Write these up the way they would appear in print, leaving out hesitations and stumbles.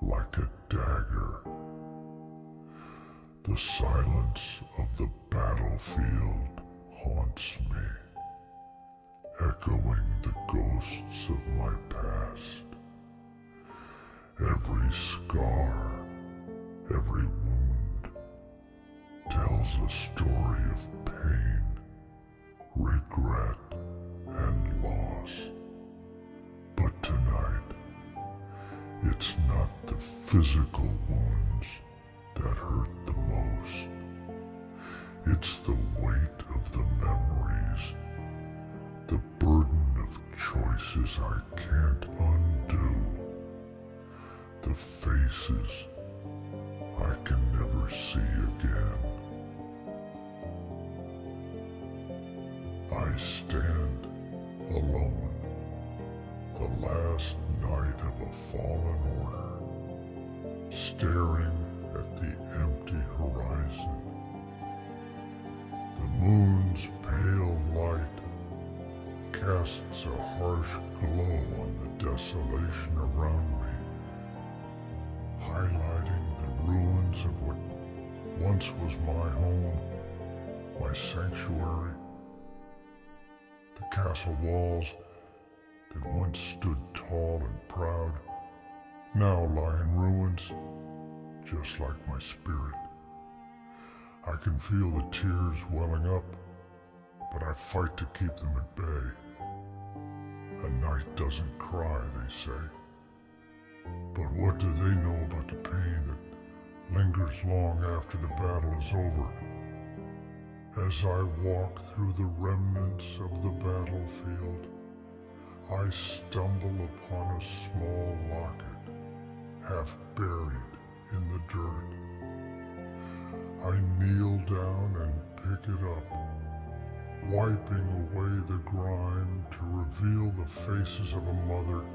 like a dagger. The silence of the battlefield haunts me, echoing the ghosts of my past. Every scar, every wound, tells a story of pain, regret, and loss. But tonight, it's not the physical wounds that hurt the most. It's the weight of the memories, the burden of choices I can't undo, the faces I can never see again. I stand alone, the last night of a fallen order, staring at the empty horizon. The moon's pale light casts a harsh glow on the desolation around me, highlighting the ruins of what once was my home, my sanctuary. The castle walls that once stood tall and proud now lie in ruins, just like my spirit. I can feel the tears welling up, but I fight to keep them at bay. A night doesn't cry, they say. But what do they know about the pain that lingers long after the battle is over? As I walk through the remnants of the battlefield, I stumble upon a small locket, half buried in the dirt. I kneel down and pick it up, wiping away the grime to reveal the faces of a mother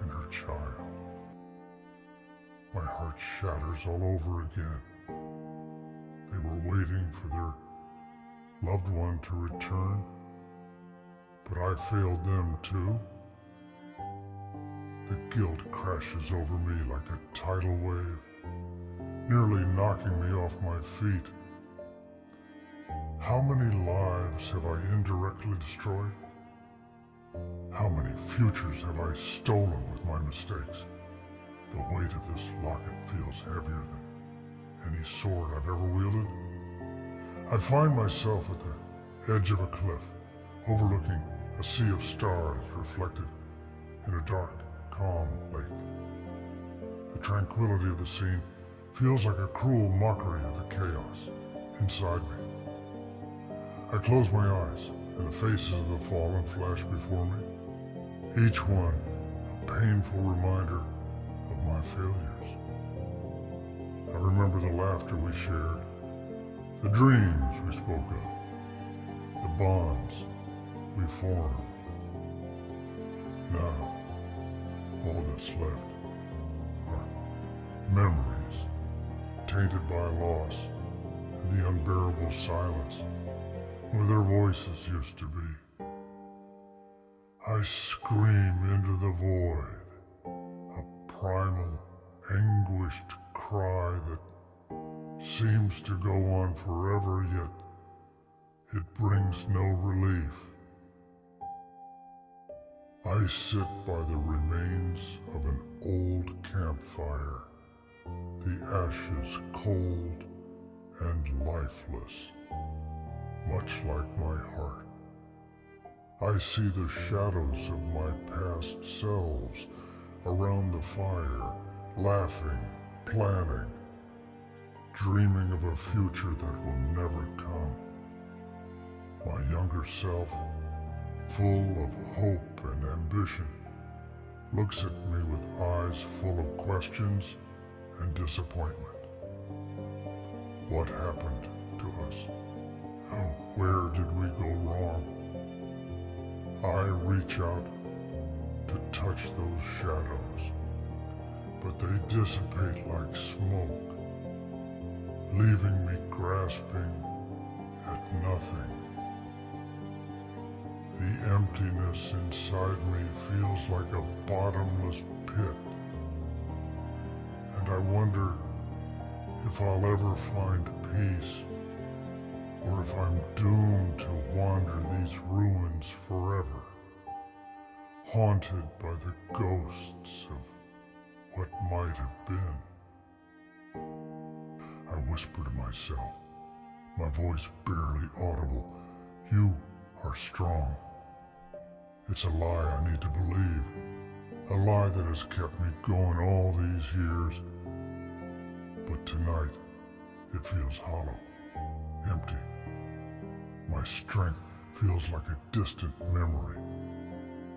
and her child. My heart shatters all over again. They were waiting for their loved one to return, but I failed them too. The guilt crashes over me like a tidal wave, nearly knocking me off my feet. How many lives have I indirectly destroyed? How many futures have I stolen with my mistakes? The weight of this locket feels heavier than any sword I've ever wielded. I find myself at the edge of a cliff, overlooking a sea of stars reflected in a dark, calm lake. The tranquility of the scene feels like a cruel mockery of the chaos inside me. I close my eyes, and the faces of the fallen flash before me, each one a painful reminder of my failures. I remember the laughter we shared, the dreams we spoke of, the bonds we formed. Now, all that's left are memories tainted by loss and the unbearable silence where their voices used to be. I scream into the void, a primal, anguished cry that seems to go on forever, yet it brings no relief. I sit by the remains of an old campfire, the ashes cold and lifeless, much like my heart. I see the shadows of my past selves around the fire, laughing, planning, dreaming of a future that will never come. My younger self, full of hope and ambition, looks at me with eyes full of questions and disappointment. What happened to us? Where did we go wrong? I reach out to touch those shadows, but they dissipate like smoke, leaving me grasping at nothing. The emptiness inside me feels like a bottomless pit, and I wonder if I'll ever find peace, or if I'm doomed to wander these ruins forever, haunted by the ghosts of what might have been. I whisper to myself, my voice barely audible, "You are strong." It's a lie I need to believe, a lie that has kept me going all these years. But tonight, it feels hollow, empty. My strength feels like a distant memory,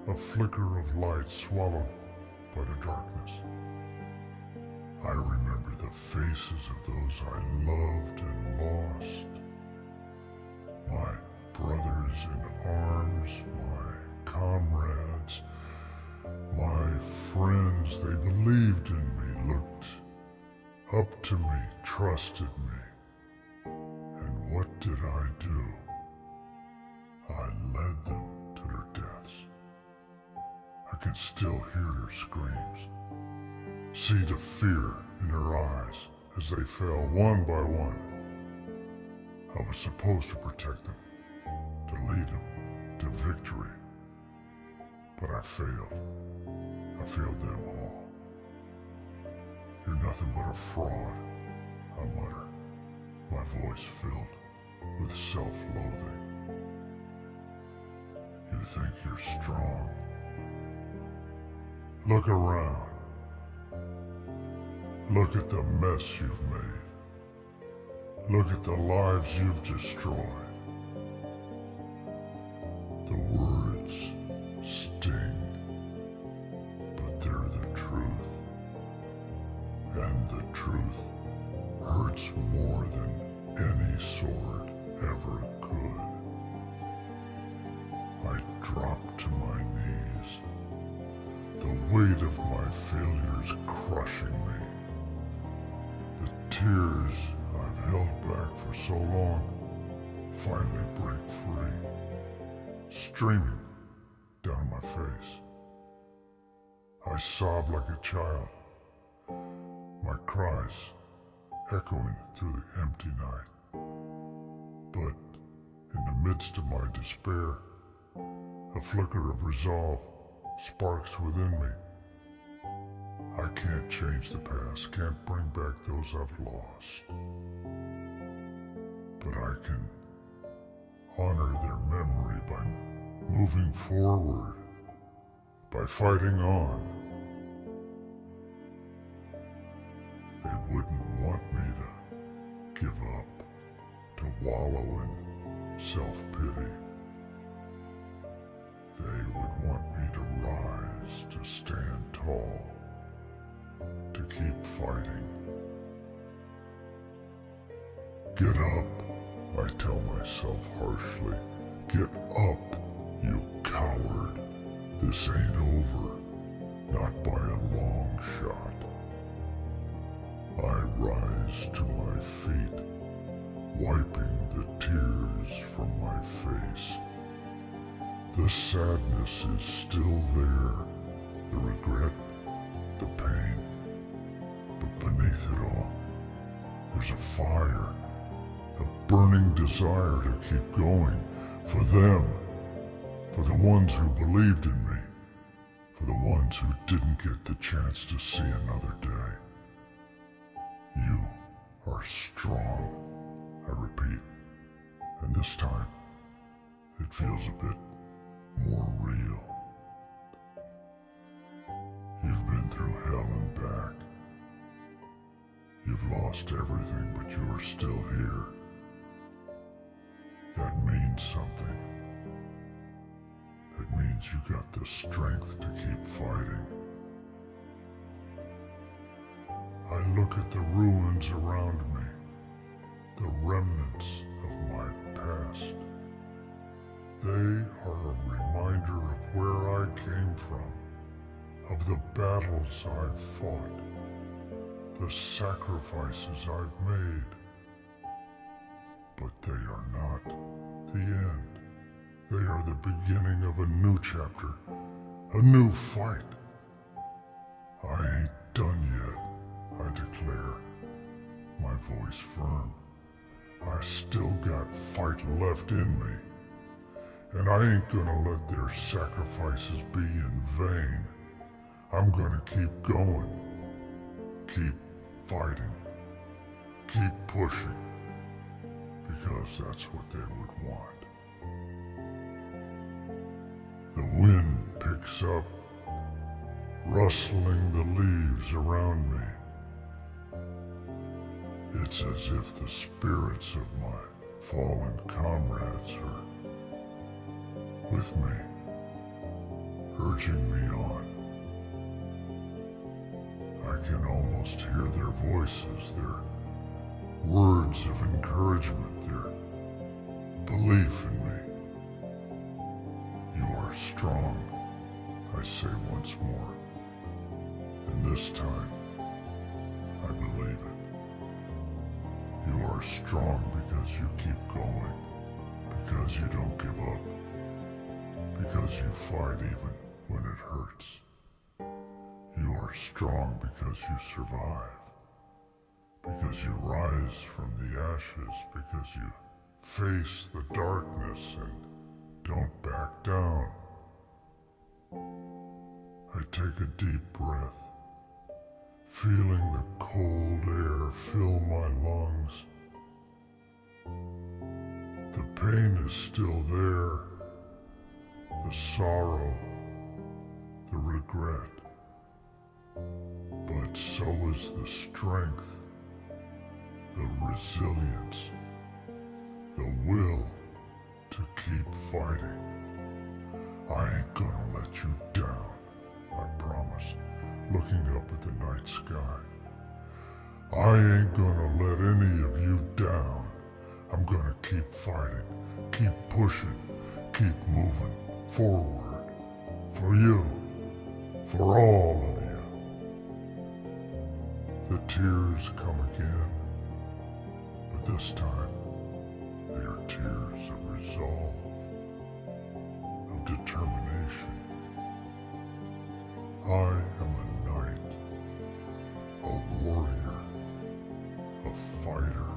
a flicker of light swallowed by the darkness. I remember the faces of those I loved and lost. My brothers in arms, my comrades, my friends. They believed in me, looked up to me, trusted me. And what did I do? I led them to their deaths. I can still hear their screams, see the fear in their eyes as they fell one by one. I was supposed to protect them, to lead them to victory, but I failed. I failed them all. "You're nothing but a fraud," I mutter, my voice filled with self-loathing. "You think you're strong? Look around. Look at the mess you've made. Look at the lives you've destroyed." The words sting, but they're the truth. And the truth hurts more than any sword ever could. I drop to my knees, the weight of my failures crushing me. The tears I've held back for so long finally break free, streaming down my face. I sob like a child, my cries echoing through the empty night. But in the midst of my despair, a flicker of resolve sparks within me. I can't change the past, can't bring back those I've lost. But I can honor their memory by moving forward, by fighting on. They wouldn't want me to give up, to wallow in self-pity. They would want me to rise, to stand tall, to keep fighting. "Get up," I tell myself harshly. "Get up, you coward. This ain't over, not by a long shot." I rise to my feet, wiping the tears from my face. The sadness is still there, the regret, the pain. But beneath it all, there's a fire, a burning desire to keep going, for them, for the ones who believed in me, for the ones who didn't get the chance to see another day. "You are strong," I repeat, and this time it feels a bit more real. You've been through hell and back. You've lost everything, but you are still here. That means something. That means you got the strength to keep fighting. I look at the ruins around me, the remnants of my past. They are a reminder of where I came from, of the battles I've fought, the sacrifices I've made. But they are not the end. They are the beginning of a new chapter, a new fight. I ain't done yet. I I declare, my voice firm. I still got fight left in me, and I ain't gonna let their sacrifices be in vain. I'm gonna keep going, keep fighting, keep pushing, because that's what they would want. The wind picks up, rustling the leaves around me. It's as if the spirits of my fallen comrades are with me, urging me on. I can almost hear their voices, their words of encouragement, their belief in me. You are strong, I say once more, and this time I believe it. You are strong because you keep going, because you don't give up, because you fight even when it hurts. You are strong because you survive, because you rise from the ashes, because you face the darkness and don't back down. I take a deep breath, feeling the cold air fill my lungs. The pain is still there, the sorrow, the regret, but so is the strength, the resilience, the will to keep fighting. I ain't gonna let you down, I promise, looking up at the night sky. I ain't gonna let any of you down. I'm gonna keep fighting, keep pushing, keep moving forward. For you, for all of you. The tears come again, but this time they are tears of resolve, of determination. I am a knight, a warrior, a fighter,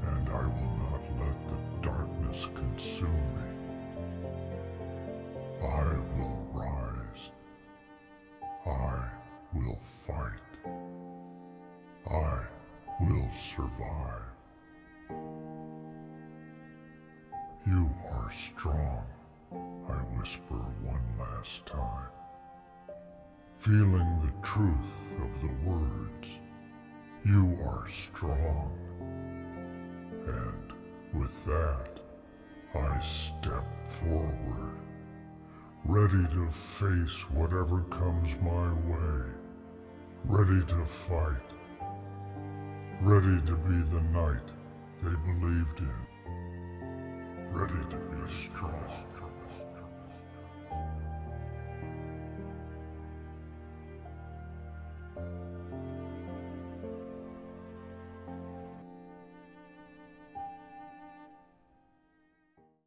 and I will not let the darkness consume me. I will rise. I will fight. I will survive. You are strong, I whisper one last time, feeling the truth of the words. You are strong. And with that, I step forward, ready to face whatever comes my way, ready to fight, ready to be the knight they believed in, ready to be strong.